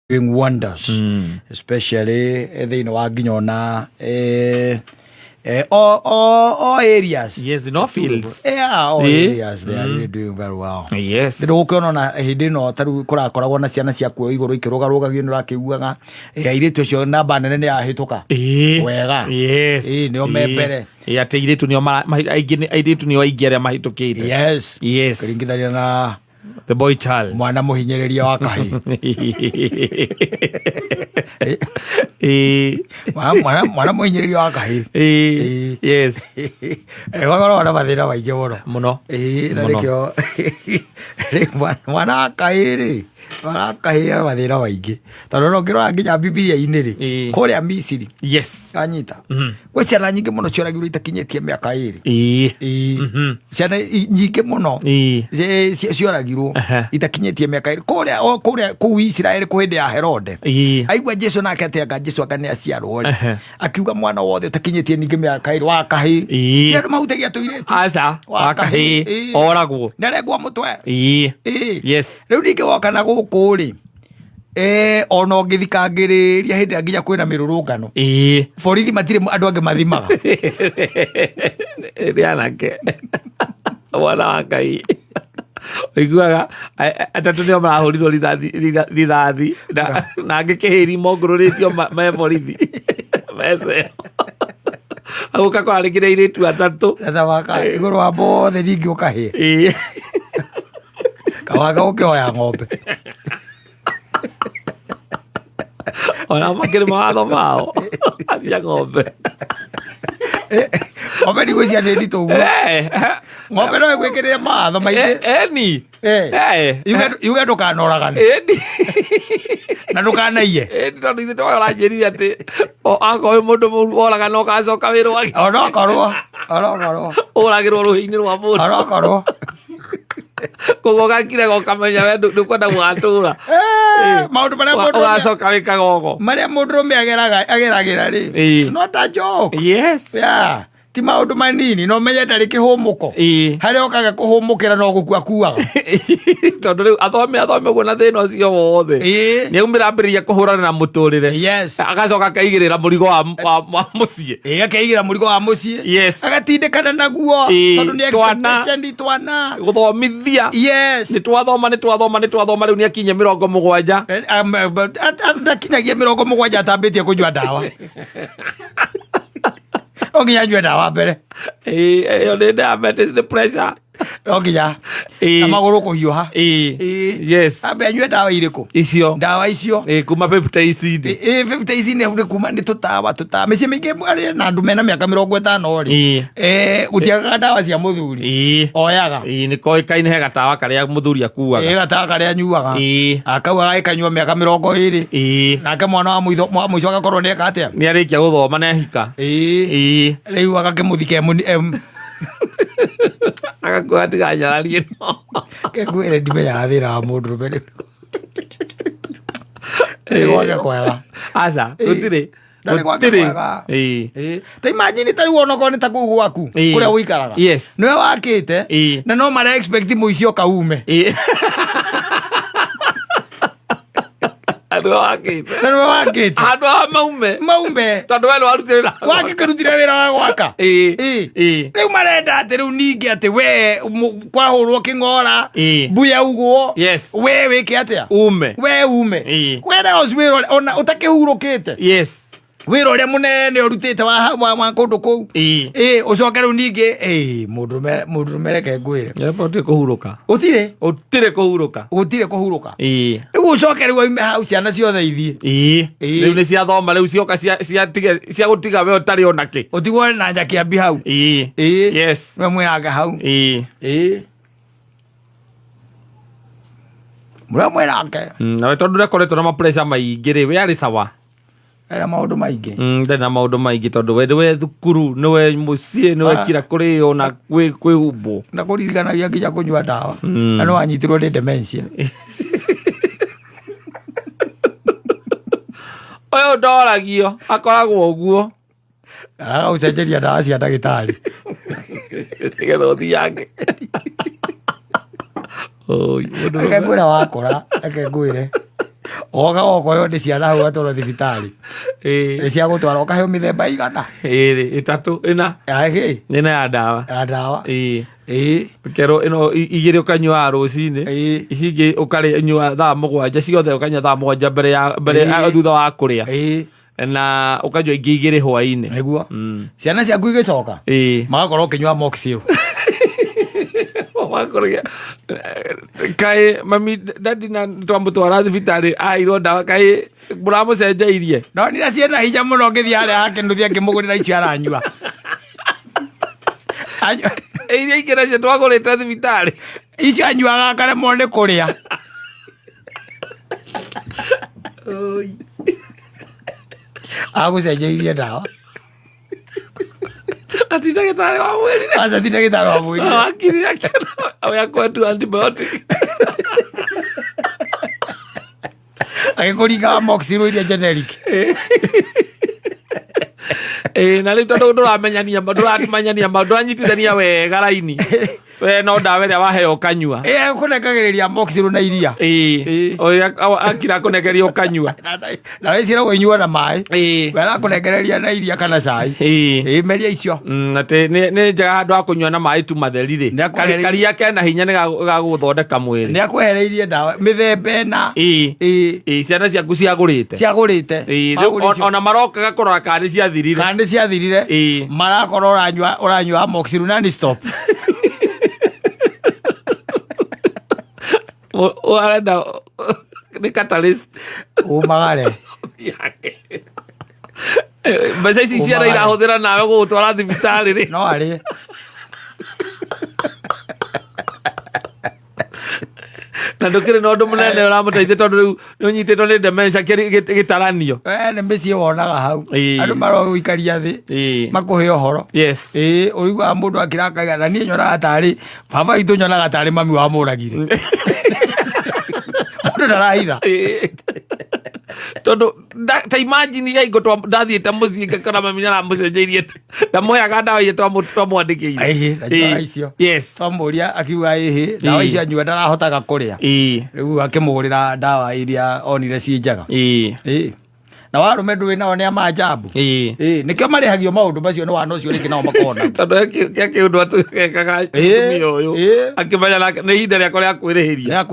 doing wonders, especially thĩinĩ wa nginya ona all areas. Yes, no fields. Yeah, all areas they are really doing very well. Yes. Ndĩrĩ gũkĩona ona hĩndĩ ĩno tarĩu kũrakoragwo na ciana cia kuoya igũrũ ikĩrũgarũgagio nĩ ũrakĩiguaga airĩtu acio namba nene nĩ yahĩtũka wega. Yes. Nĩo me mbere. Atĩ airĩtu nĩo aingĩ arĩa mahĩtũkĩte. Yes. Yes. Kũringithania na the boy child. Mwana mũhinyĩrĩria wa kahĩ. Mwana mũhinyĩrĩria wa kahĩ. Yes. Wagoro na mathĩna maingĩ mũno. Na nĩkĩo mwana wa kahĩ rĩ. Mwana kahĩ mathĩna maingĩ. Tondũ no ngĩrora nginya Bibilia-inĩ rĩ. Kũrĩa Misiri. Yes. Kanyita. Gwĩ ciana nyingĩ mũno cioragirwo itakinyĩtie mĩaka ĩrĩ. Ciana nyingĩ mũno cioragirwo itakinyĩtie mĩaka ĩrĩ. Kũrĩa kũu Isiraeli kũ hĩndĩ ya Herode. Aigua Jesũ nake atĩanga Jesũ anga nĩ aciarwo rĩ. Akiuga mwana wothe utakinyĩtie ningĩ mĩaka ĩrĩ wa kahĩ. Andũ mahutagia tũirĩtu. Aca wa kahĩ oragwo. Ndarengwo mũtwe. Yes. Rĩu ningĩ woka na gũkũ rĩ. Ona ũngĩthikangĩrĩria hĩndĩ ĩrĩa nginya kwĩna mĩrũrũngano. Borithi matirĩ andũ angĩ mathimaga. Rĩanake mwana wa Ngai oiguaga atatũ nĩo marahũrirwo rithathi na angĩ kĩhĩri mongũrũrĩtio me borithi mece agũka kwarĩkĩra airĩtu atatũ na thamaka igũrũ wa mothe ningĩ ũkahĩa kawanga ũkĩhoya ng'ombe ona makĩrĩ mawatho mao athia ng'ombe ng'ombe nĩ gwĩcia nĩ nditũ ũguo ng'ombe no ĩgwĩkĩrĩre mawatho maingĩ eni yuge ndũkanoragane na ndũkanaiye tondũ ithe twayo ũranjĩrire atĩ akorwo wĩ mũndũ mũru oragana ũgacoka wĩrwo onokorwo ũragĩrwo rũhĩ-inĩ rwa mũndũ onokorwo koguo gakire gokamenya we ndũkwenda gũgatũra maũndũ marĩa mũndũ ũgacoka wĩkaga ũgo marĩa mũndũrũme ageragĩra rĩ. It's not a joke. Yes. Yeah. Ti maũndũ manini no menye ndarĩ kĩhũmũko harĩa okaga kũhũmũkĩra no gũkua kuaga tondũ rĩu athome ũguo na thĩna ũcio wothe nĩaumĩra ambĩrĩria kũhũrana na mũtũrĩre. Yes. Agacoka akaigĩrĩra mũrigo wa mũciĩ akaigĩra mũrigo wa mũciĩ. Yes. Agatindĩkana naguo tondũ nĩ expectation twana gũthomithia. Yes. nĩtwathoma rĩu nĩakinye 70 ndakinyagia 70 atambĩtie kũnyua ndawa oginya njwe ndawa mbere ĩyo nĩ diabetes nĩ pressure oginya na magũrũ kũhiũha. Yes. Ambe anyue ndawa irĩkũ icio ndawa icio kuma 50 nĩ kuma nĩ tũtawa mĩciĩ mĩingĩ arĩ na andũ mena mĩaka 50 rĩ gũtiagaga ndawa cia mũthuri oyaga nĩ koĩkaine he gatawa karĩa mũthuri akuaga gatawa karĩa anyuaga akauga agĩkanyua mĩaka 20 nake mwana wa mũico agakorwo nĩ eka atĩa nĩ arĩkia gũthoma na ahika rĩu agakĩmũthika agakuoya tiganyararie kekwĩre ndimenyaga thĩna wa mũndũrũme nĩ gwake kwega aca gũtirĩ ta imagine tarĩu onokorwo nĩ ta kũu gwaku kũrĩa ũikaraga nĩwe wakĩte na no mara expect mũici ũkaume andũ wakĩte andũ maume tondũ we nĩwarutĩra wakĩkĩrutire wĩra wa gwaka rĩu marenda atĩ rĩu ningĩ atĩ we kwahũrwo kĩng'ora mbuya ugwo we wĩke atĩa we ume kwenda ũcio wĩra ona ũtakĩhurũkĩte wĩra ũrĩa mũnene ũrutĩte wa kũndũ kũu ũcoke rĩu ningĩ mũndũrũme reke ngwĩre ũtirĩ kũhurũka gũtirĩ kũhurũka rĩu ũcoke rĩu aume hau ciana ciothe ithiĩ rĩu nĩ ciathoma rĩu cioka cia gũtiga we ũtarĩ ona kĩ ũtigwo na nja kĩambi hau we mwĩhanga hau mũrĩa mwĩnake nawe tondũ ũrekoretwo na mapressure maingĩ rĩ we arĩ sawa ena maũndũ maingĩ ndarĩ na maũndũ maingĩ tondũ we nĩwe thukuru nĩwe mũciĩ nĩwe kira kũrĩo na kwĩhumbwo na kũririkanagia nginya kũnyua ndawa na no wanyitirwo nĩ dementia ũyũ ndoragio akoragwo ũguo agagũcenjeria ndawa cia ndagĩtarĩ nĩgetha ũthiange Eke ngwĩra wakora, eke ngwĩre oga oko yonde ciana hau atwaro thibitari cia gutwara ukaheo mithemba igana itatu ina ina ya ndawa kero ino igire ukanyua rucini ici ingi ukanyua thaa 7 ciothe ukanyua thaa 7 mbere ya thutha wa kuria na ukanyua ingi igire hwaini niguo ciana ciaku igicoka magakorwo ukinyua moxil kai mami dadi na twamutwara thibitari airo ndawa kai muramucenjeirie no nira ciena hinya muno ngithii aria akinuthia ngimugurira icio aranyua iria ingĩ nacio twagũrĩte thibitari icio anyuaga akaremwo nĩ kũrĩa agũcenjeirie ndawa ati ndagĩtarĩ wa mwĩrĩ aca ti ndagĩtarĩ wa mwĩrĩ akirire akĩona kwetu antibiotic agĩkũringa amoxicillin iria generic na rĩu tondũ ndũramenyania ndũranyitithania wega raini we no ndawa ĩrĩa waheo ũkanyua kũnengagĩrĩria amoxicillin na iria akira kũnengeria ũkanyua ndawa ici ĩragwo inyua na maĩ we arakũnengereria na iria kana cai meria icio atĩ nĩ njega handũ ha kũnyua na maĩ tu matheri karia kena hinya nĩ gagũthondeka mwĩrĩ nĩ akwehereirie ndawa mĩthemba ĩna ciana ciaku ciagũrĩte ona maroka gakorora kana nĩ ciathirire marakorwo ũranyua amoxicillin na ni stop arenda nĩ catalyst umagare mbeca ici ciana irahũthĩra nawe gũgũtwara thibitarĩ rĩ no arĩ na ndũkĩrĩ na ũndũ mũnene ũramũteithia tondũ rĩu nĩ ũnyitĩtwo nĩ dementia gĩtaranio nĩ mĩciĩ wonaga hau andũ marogũikaria thĩ makũhe ũhoro ũiguaga mũndũ akĩrakaiga na niĩ nyonaga tarĩ baba witũ nyonaga tarĩ mami wa mũragire mũndũ ndarahitha tondũ ta imagine yaingo ndathiĩte mũciĩ ngakora mami nĩaramũcenjeirie ndamũheaga ndawa iria twamwandĩkĩire icio twamũria akiuga ndawa icio anyua ndarahotaga kũrĩa rĩu akĩmũgũrĩra ndawa iria onire ciĩ njega na warũme ndũĩ nao nĩ amanjambu nĩkĩo marĩhagio maũndũ macio nĩ wana ũcio rĩngĩ nao makona tondũ kĩũndũ atũgekaga ũyũ akĩmenya nĩ ihinda rĩako rĩa kwĩrĩhĩria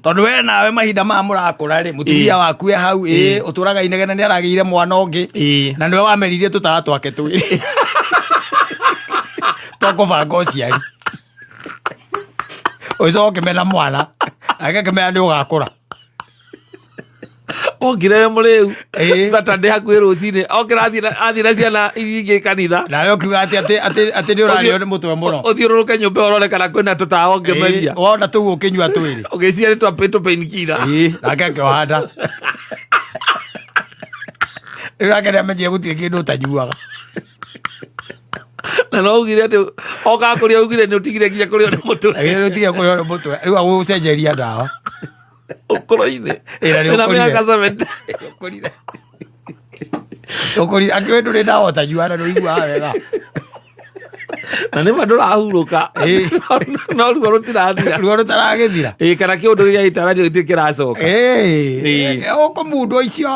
tondũ we nawe mahinda maya mũrakũra rĩ mũtumia waku e hau ũtũraga inegene nĩ aragĩire mwana ũngĩ na nĩwe wameririe tũtaga twake twĩrĩ twakũbanga ũciari ũcoke mena mwana nake kĩmenya nĩ ũgakũra okire mũrĩu Saturday hakuhĩ rũcinĩ okĩra athiĩ na ciana ingĩ kanitha nawe ũkiuga atĩ nĩ ũrarĩo nĩ mũtwe mũno ũthiũrũrũke nyũmba ũrore kana kwĩna tũtawa ũngĩmeria wona tũu ũkĩnyua twĩrĩ ũgĩcia nĩ painkiller nake akĩhanda rĩu nake nĩamenyire gũtirĩ kĩndũ ũtanyuaga na no ugire atĩ oka kũrĩa ugire nĩ ũtigire nginya kũrĩa nĩ mũtwe rĩu agũcenjeria ndawa ũkũrũ-inĩ na mĩaka 70 ũkũrire akĩwe ndũrĩ ndawa ũtanyua na ndũiguaga wega na nĩma ndũrahurũka no ruo rũtaragĩthira kana kĩũndũ gĩa itaranio gĩtirĩ kĩracoka ũkũmundwo icio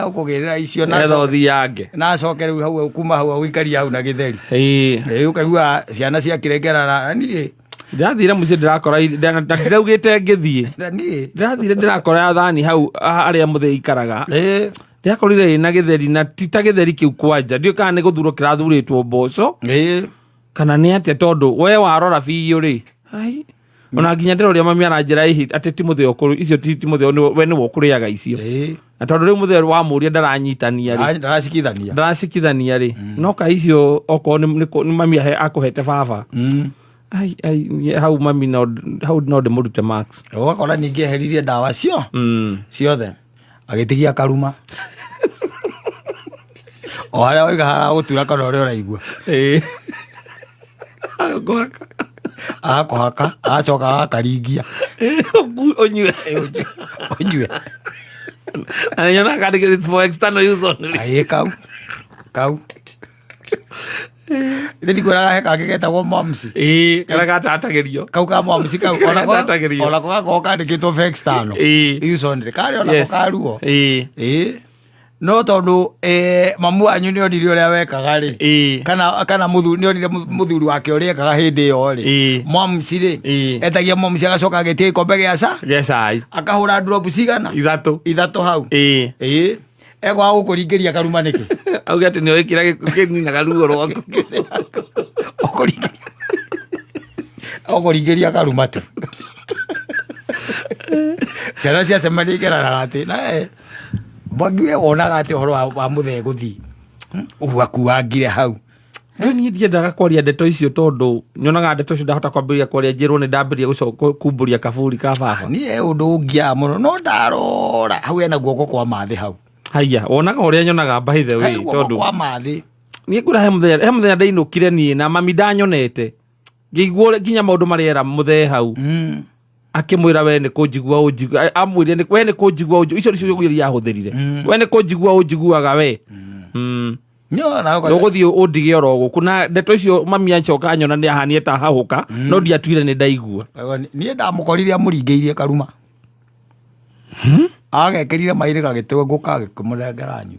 ũkũgĩrĩra icio etha ũthiange na acoke rĩu hau kuma hau agũikaria hau na gĩtheri ũkaigua ciana ciakĩrengerana niĩ ndĩrathire mũciĩ ndĩrakora ndiraugĩte ngĩthiĩ ndĩrathire ndĩrakora thani hau harĩa mũthĩ ikaraga ndĩrakorire ĩna gĩtheri na ti ta gĩtheri kĩu kwanja ndiũ kana nĩ gũthurwo kĩrathurĩtwo mboco kana nĩ atĩa tondũ we warora biũ rĩ ona nginya ndĩrorĩa mami aranjĩra atĩ ti mũthĩ icio ti mũthĩ we nĩwe ũkũrĩaga icio na tondũ rĩu mũthĩ wamũria ndaranyitania ndaracikithania rĩ no ka icio okorwo nĩ mami akũhete baba hau mami hau no ndĩmũrute max ũgakora ningĩ eheririe ndawa ciothe agĩtigia karuma o harĩa oiga haragũtura kana ũrĩa ũraigua agakũhaka agacoka agakaringia ũnyue na nĩnyonaga for external use only kau Thidi kwera heka getagwo Momsi. Kana gatatagerio. Kau ka Momsi kau ona ko kandikitwo Vextano. Iusonire kari ona ko karuo. No tondu mamu anyu ni onire uria wekaga ri kana muthuri ni onire muthuri wake uria ekaga hindi yo ri Momsi ri etagia Momsi agacoka agetie ikombe gia cai akahura drop cigana ithatu hau egwa gukuringiria karuma niki auga ati ni wikira kininaga ruo rwaku okuringiria karuma tu ciana cia cemani keraraga ati na mwangiwe wonaga ati horo wa muthe guthi akuangire hau ni ndiendaga kwaria ndeto icio tondu nyonaga ndeto icio ndahota kwambiria kwaria njirwo ni ndambiria gucoka kumburia kaburi ka baba ni undu ungia muno no ndarora hau ena guoko kwa mathi hau haya wonaga uria nyonaga by the way tondu kwa mathi ni ngura he muthenya ndainukire ni na mami ndanyonete ngiguo nginya maundu mariera muthe hau akimwira we ni kunjigua unjigua amwire ni we ni kunjigua unjigua icio nicio iria ahuthirire we ni kunjigua unjiguaga we nyo na ko guthi undige oro guku na ndeto icio mami ancoka nyona ni ahanie ta hahuka no ndiatuire ni ndaigua ni ndamukoririe amuringeirie karuma agekirire maire gagitwe nguka kumurengera nyu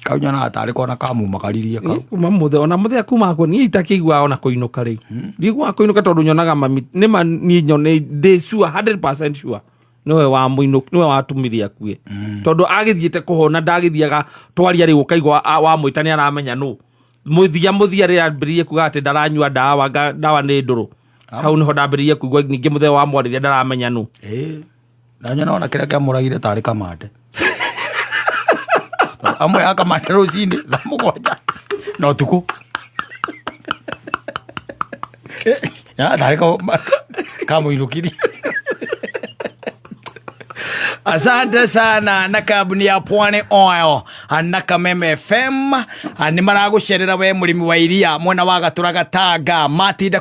kaunyana atari kona kamu makaririe ka kuma muthe ona muthe akuma ko ni itakigua ona kuinuka ri ndigua kuinuka tondu nyonaga mami ni ni nyone de sure 100% sure nowe wa muinuka nowe watumiria akue tondu agithiete kuhona ndagithiaga twaria ri ukaigwa wa mwitani aramenya no muthia ri ambirie kuga ati ndaranyua dawa ni nduru hau niho ndambirie kuigwa ningi muthe wa mwariria ndaramenya no nanyona ona kiria kiamuragire tari kamande amwe akamande rucini na mugwanja no tuku ya tari kamuirukiri. Asante sana na kabuni ya Pwani Oil na Kameme FM ni maragucerera we murimi wa iria mwena wa Gaturaga Tanga matinda